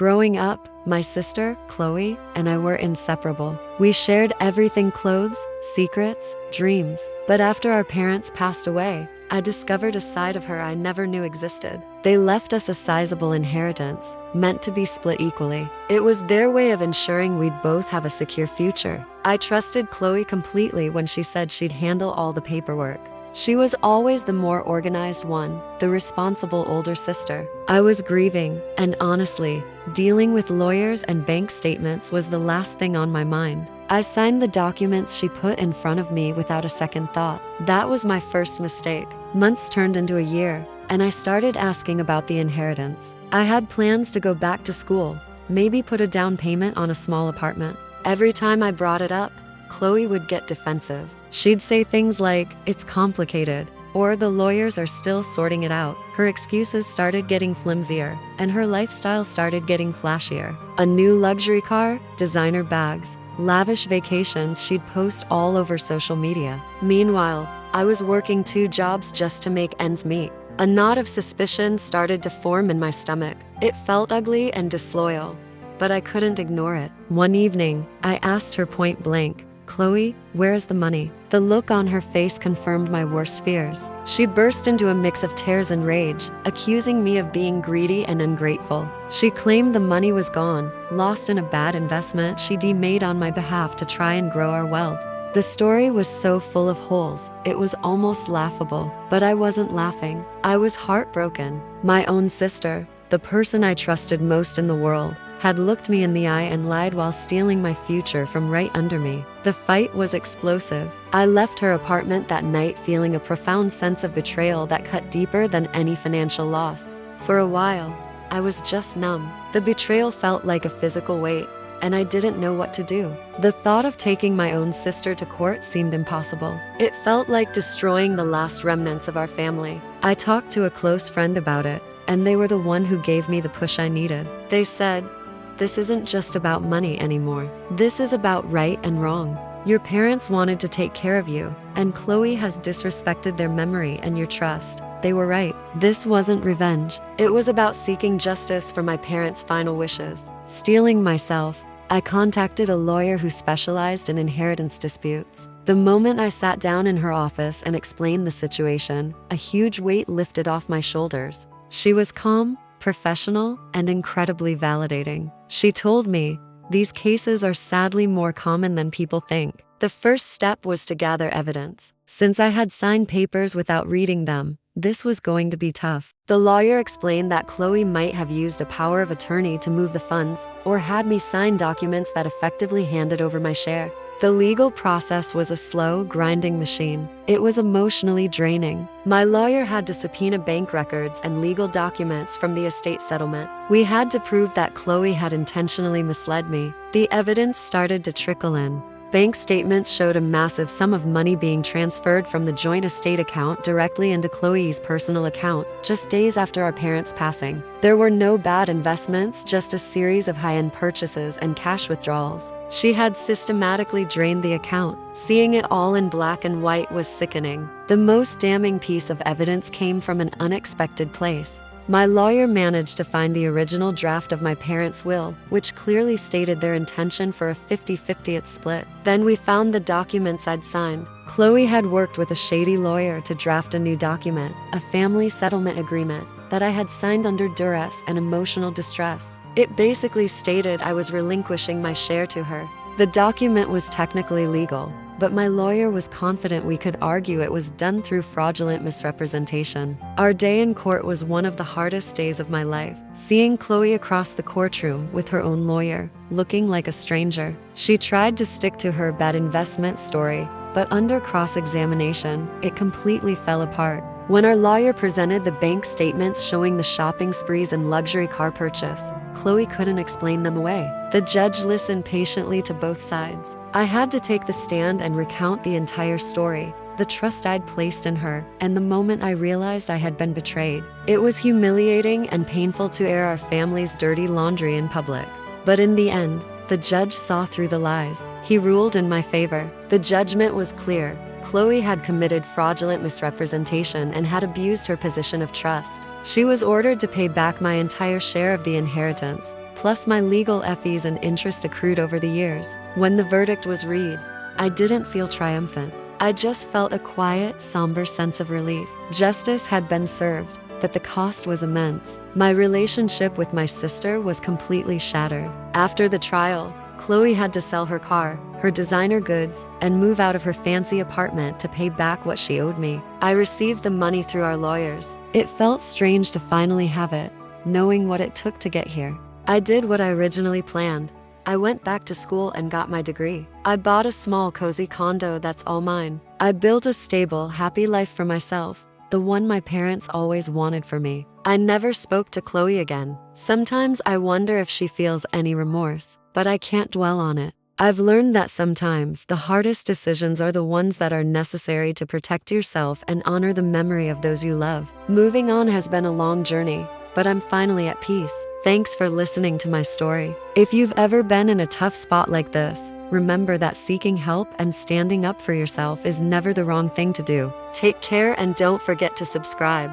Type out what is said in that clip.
Growing up, my sister, Chloe, and I were inseparable. We shared everything: clothes, secrets, dreams. But after our parents passed away, I discovered a side of her I never knew existed. They left us a sizable inheritance, meant to be split equally. It was their way of ensuring we'd both have a secure future. I trusted Chloe completely when she said she'd handle all the paperwork. She was always the more organized one, the responsible older sister. I was grieving, and honestly, dealing with lawyers and bank statements was the last thing on my mind. I signed the documents she put in front of me without a second thought. That was my first mistake. Months turned into a year, and I started asking about the inheritance. I had plans to go back to school, maybe put a down payment on a small apartment. Every time I brought it up, Chloe would get defensive. She'd say things like, "It's complicated," or "the lawyers are still sorting it out." Her excuses started getting flimsier, and her lifestyle started getting flashier. A new luxury car, designer bags, lavish vacations she'd post all over social media. Meanwhile, I was working 2 jobs just to make ends meet. A knot of suspicion started to form in my stomach. It felt ugly and disloyal, but I couldn't ignore it. One evening, I asked her point blank, "Chloe, where is the money?" The look on her face confirmed my worst fears. She burst into a mix of tears and rage, accusing me of being greedy and ungrateful. She claimed the money was gone, lost in a bad investment she'd made on my behalf to try and grow our wealth. The story was so full of holes, it was almost laughable. But I wasn't laughing. I was heartbroken. My own sister, the person I trusted most in the world, had looked me in the eye and lied while stealing my future from right under me. The fight was explosive. I left her apartment that night feeling a profound sense of betrayal that cut deeper than any financial loss. For a while, I was just numb. The betrayal felt like a physical weight, and I didn't know what to do. The thought of taking my own sister to court seemed impossible. It felt like destroying the last remnants of our family. I talked to a close friend about it, and they were the one who gave me the push I needed. They said, "This isn't just about money anymore. This is about right and wrong. Your parents wanted to take care of you, and Chloe has disrespected their memory and your trust." They were right. This wasn't revenge. It was about seeking justice for my parents' final wishes. Steeling myself, I contacted a lawyer who specialized in inheritance disputes. The moment I sat down in her office and explained the situation, a huge weight lifted off my shoulders. She was calm, professional, and incredibly validating. She told me, "These cases are sadly more common than people think." The first step was to gather evidence. Since I had signed papers without reading them, this was going to be tough. The lawyer explained that Chloe might have used a power of attorney to move the funds, or had me sign documents that effectively handed over my share. The legal process was a slow, grinding machine. It was emotionally draining. My lawyer had to subpoena bank records and legal documents from the estate settlement. We had to prove that Chloe had intentionally misled me. The evidence started to trickle in. Bank statements showed a massive sum of money being transferred from the joint estate account directly into Chloe's personal account, just days after our parents' passing. There were no bad investments, just a series of high-end purchases and cash withdrawals. She had systematically drained the account. Seeing it all in black and white was sickening. The most damning piece of evidence came from an unexpected place. My lawyer managed to find the original draft of my parents' will, which clearly stated their intention for a 50-50 split. Then we found the documents I'd signed. Chloe had worked with a shady lawyer to draft a new document, a family settlement agreement, that I had signed under duress and emotional distress. It basically stated I was relinquishing my share to her. The document was technically legal, but my lawyer was confident we could argue it was done through fraudulent misrepresentation. Our day in court was one of the hardest days of my life. Seeing Chloe across the courtroom with her own lawyer, looking like a stranger. She tried to stick to her bad investment story, but under cross-examination, it completely fell apart. When our lawyer presented the bank statements showing the shopping sprees and luxury car purchase, Chloe couldn't explain them away. The judge listened patiently to both sides. I had to take the stand and recount the entire story, the trust I'd placed in her, and the moment I realized I had been betrayed. It was humiliating and painful to air our family's dirty laundry in public. But in the end, the judge saw through the lies. He ruled in my favor. The judgment was clear. Chloe had committed fraudulent misrepresentation and had abused her position of trust. She was ordered to pay back my entire share of the inheritance, plus my legal fees and interest accrued over the years. When the verdict was read, I didn't feel triumphant. I just felt a quiet, somber sense of relief. Justice had been served, but the cost was immense. My relationship with my sister was completely shattered. After the trial, Chloe had to sell her car, her designer goods, and move out of her fancy apartment to pay back what she owed me. I received the money through our lawyers. It felt strange to finally have it, knowing what it took to get here. I did what I originally planned. I went back to school and got my degree. I bought a small, cozy condo that's all mine. I built a stable, happy life for myself, the one my parents always wanted for me. I never spoke to Chloe again. Sometimes I wonder if she feels any remorse, but I can't dwell on it. I've learned that sometimes the hardest decisions are the ones that are necessary to protect yourself and honor the memory of those you love. Moving on has been a long journey, but I'm finally at peace. Thanks for listening to my story. If you've ever been in a tough spot like this, remember that seeking help and standing up for yourself is never the wrong thing to do. Take care and don't forget to subscribe.